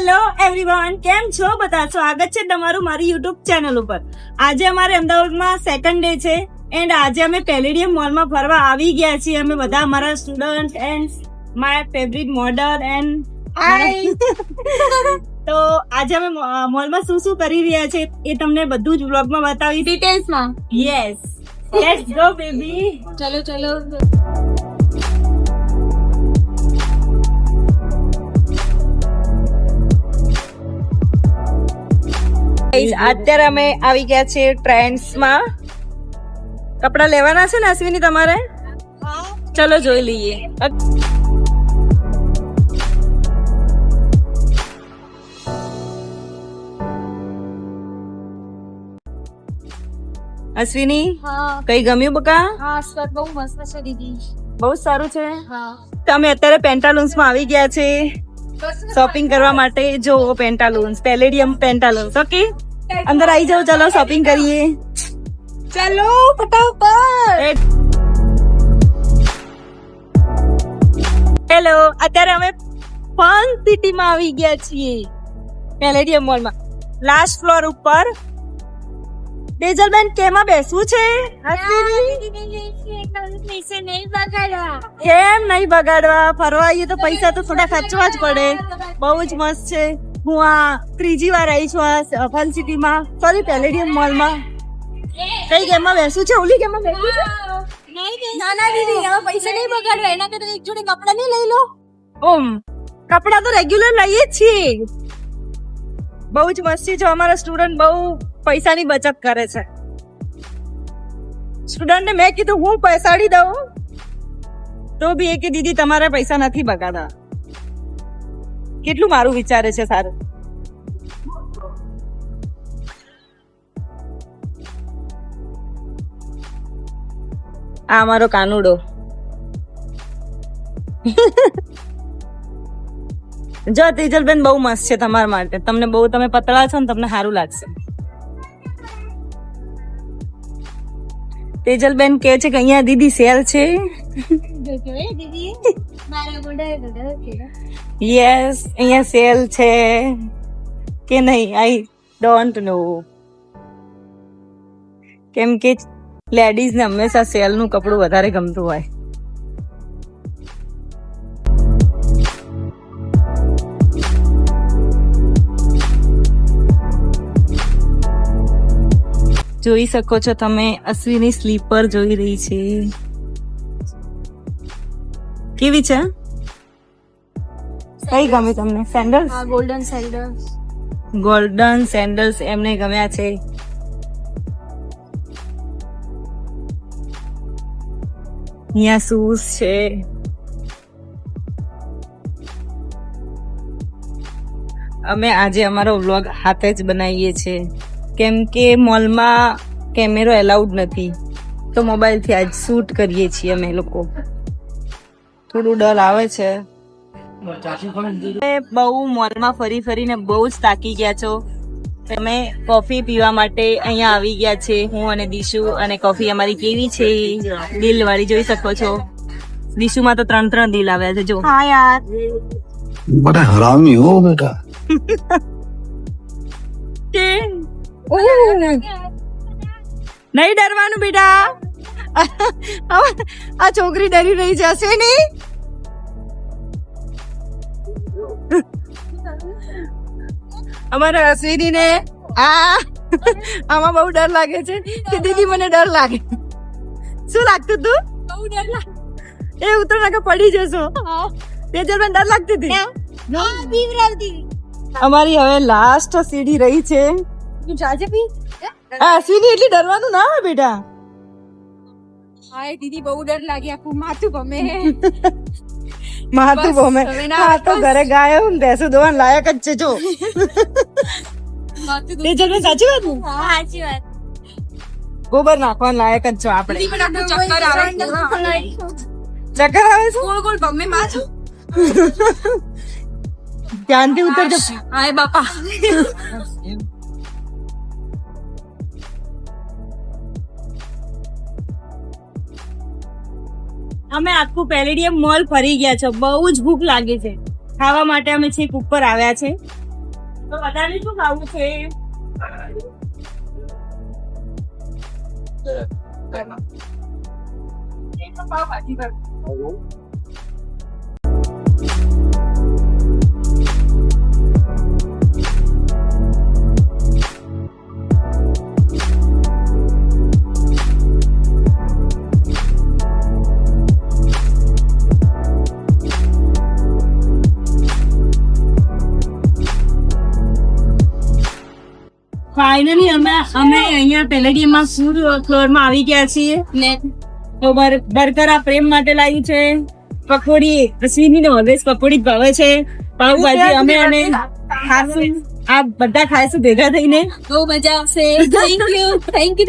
Hello everyone, કેમ છો બધા? સ્વાગત છે તમારું મારી યુટ્યુબ ચેનલ ઉપર. આજે અમારે અમદાવાદમાં સેકન્ડ ડે છે એન્ડ આજે અમે પેલેડિયમ મોલમાં ફરવા આવી ગયા છીએ. અમે બધા અમારા student and my favourite model and તો આજે અમે મોલમાં શું શું કરી રહ્યા છે એ તમને બધું જ વ્લોગમાં બતાવી ડિટેલ્સમાં. Yes, let's go baby. ચલો અત્યારે અમે આવી ગયા છે ટ્રેન્ડ્સમાં. કપડા લેવાના છે ને અશ્વિની તમારે? ચલો જોઈ લઈએ. અશ્વિની, હા કઈ ગમ્યું બકા? હા સર, બહુ મસ્ત છે દીદી. બહુ સારું છે. હા તો અમે અત્યારે પેન્ટાલુન્સમાં આવી ગયા છે શોપિંગ કરવા માટે. જો પેન્ટાલુન્સ, પેલેડિયમ પેન્ટાલુન્સ. ઓકે, અંદર આવી જાઓ, ચલો શોપિંગ કરીએ. ચલો ફટાફટ. હેલો, અત્યારે અમે ફન સિટીમાં આવી ગયા છીએ, પેલેડિયમ મોલમાં, લાસ્ટ ફ્લોર ઉપર. ડેઝલબેન, કેમાં બેસવું છે? કેમ નહીં બગાડવા? ફરવા આવીએ તો પૈસા તો થોડા ખર્ચવા જ પડે. બહુ જ મસ્ત છે. હું આ ત્રીજી વાર આવી છું આ ફન સિટીમાં, સોરી પેલેડિયમ મોલમાં. કઈ ગેમમાં બેસવું છે? ઓલી ગેમમાં બેસવું છે? ના દીદી, હવે પૈસા નહીં બગાડવા, એના કરતા એક જોડે કપડા નહીં લઈ લો. ઓમ, કપડા તો રેગ્યુલર લઈએ જ છીએ. બહુ જ મસ્તી છે. અમારા સ્ટુડન્ટ બહુ પૈસાની બચત કરે છે. સ્ટુડન્ટને મેં કીધું હું પૈસાડી દઉં તો બી એ કે દીદી તમારે પૈસા નથી બગાડવા. કેટલું મારું વિચારે છે સારું. આ મારો કાનુડો. જો તેજલબેન, બહુ મસ્ત છે તમારા માટે. તમને બહુ, તમે પતળા છો ને તમને સારું લાગશે. તેજલબેન કે છે કે અહીંયા દીદી સેલ છે. યસ, અહીંયા સેલ છે કે નહીં આઈ ડોન્ટ નો. કેમ કે લેડીઝ ને હંમેશા સેલ નું કપડું વધારે ગમતું હોય. જોઈ શકો છો તમે, અશ્વિની સ્લીપર જોઈ રહી છે. કેવી છે? કઈ ગમી તમને? સેન્ડલ્સ? હા, ગોલ્ડન સેન્ડલ્સ. ગોલ્ડન સેન્ડલ્સ એમને ગમ્યા છે. અહીંયા શૂઝ છે. અમે આજે અમારો વ્લોગ હાથે જ બનાવીએ છીએ કેમ કે મોલમાં કેમેરો એલાઉડ નથી, તો મોબાઈલ થી આજ શૂટ કરીએ છીએ અમે લોકો. થોડું ડર આવે છે. બહુ મોલમાં ફરી ફરીને બહુ જ થાકી ગયા છો. તમે કોફી પીવા માટે અહીંયા આવી ગયા છે, હું અને દીશુ. અને કોફી અમારી કેવી છે? દિલ વાળી જોઈ શકો છો. દીશુમાં તો 3 દિલ આવ્યા છે. જો હા યાર, बड़ा हरामी हो बेटा. નહીં ડરવાનું બેટા. આ છોકરી ડરી રહી છે. અશ્વિની, અમારા અશ્વિની ને આમાં બહુ ડર લાગે છે કે દીદી મને ડર લાગે. શું લાગતું તું? બહુ ડર લાગે. એ ઉતર નાખે પડી જશો. તેજલબેન, ડર લાગતી હતી? હા, બીવરાવતી. અમારી હવે લાસ્ટ સીડી રહી છે. તું જાજે પી. અશ્વિની, એટલી ડરવાનું ના હોય બેટા. હાય દીદી, બહુ ડર લાગે. આખું માથું ગમે. માથું ભમે. હા, તો ઘરે ગાય ને ભેંસું દોવાન લાયક જ છે. જો તેજલબેન, સાચી વાત ને? હા, સાચી વાત. ગોબર નાખવાનું લાયક જ છો આપણે. દીદી, પણ આખું ચક્કર આવે. ચક્કર આવે છે? ગોળ ગોળ ગમે માથું. ધ્યાનથી ઉતરજો. હાય બાપા. અમે આખું પેલેડિયમ મોલ ફરી ગયા છો. બહુ જ ભૂખ લાગી છે. ખાવા માટે અમે છેક ઉપર આવ્યા છે. તો બધાને શું ખાવું છે? એક તો પાવભાજી કર. ફાઇનલી અમે અહીંયા પેલેડિયમમાં ફૂડ ફ્લોરમાં આવી ગયા છીએ ને તો બર્ગર આ પ્રેમ માટે લાવી છે, પકોડી અશ્વિની ને ઓલવેઝ પકોડી જ ભાવે છે, પાવભાજી અમે અને ખાશું, આ બધા ખાઈશું ભેગા થઈને. બહુ મજા આવશે.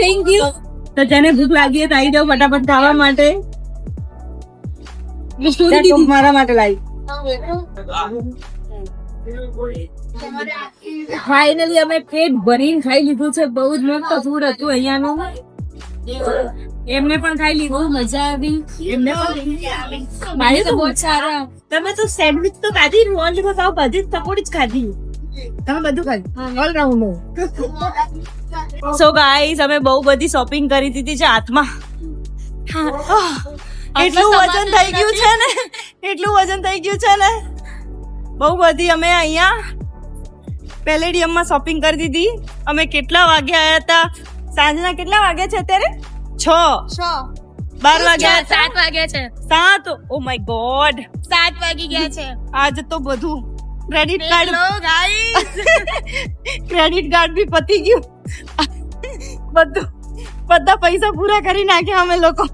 Thank you. તો જેને ભૂખ લાગી હોય તો આવી જાઓ ફટાફટ ખાવા માટે. મારા માટે લાવી. ફાઇનલી અમે પેટ ભરીને ખાઈ લીધું છે. બહુ જ મસ્ત ફૂડ હતું અહીંયાનું. એમને પણ ખાઈ લીધું, મજા આવી. એમને પણ મારી તો બહુ સારા. તમે તો સેન્ડવિચ તો ખાધી, ઓનલી ફોર પાવભાજી પકોડી જ ખાધી. તમે બધું ખાધું ઓલરાઉન્ડર. સો ગાઈઝ અમે બહુ બધી શોપિંગ કરી દીધી છે હાથમાં. એટલું વજન થઈ ગયું છે ને બહુ બધી. અમે અહીંયા પેલેડિયમમાં શોપિંગ કરી દીધી. અમે કેટલા વાગે આયા હતા? સાંજના કેટલા વાગ્યા છે અત્યારે? 6 12 વાગ્યા. 7 વાગ્યા છે. 7. ઓ માય ગોડ, 7 વાગી ગયા છે. આજ તો બધું ક્રેડિટ કાર્ડ ક્રેડિટ કાર્ડ બી પતી ગયું. બધા પૈસા પૂરા કરી નાખ્યા અમે લોકો.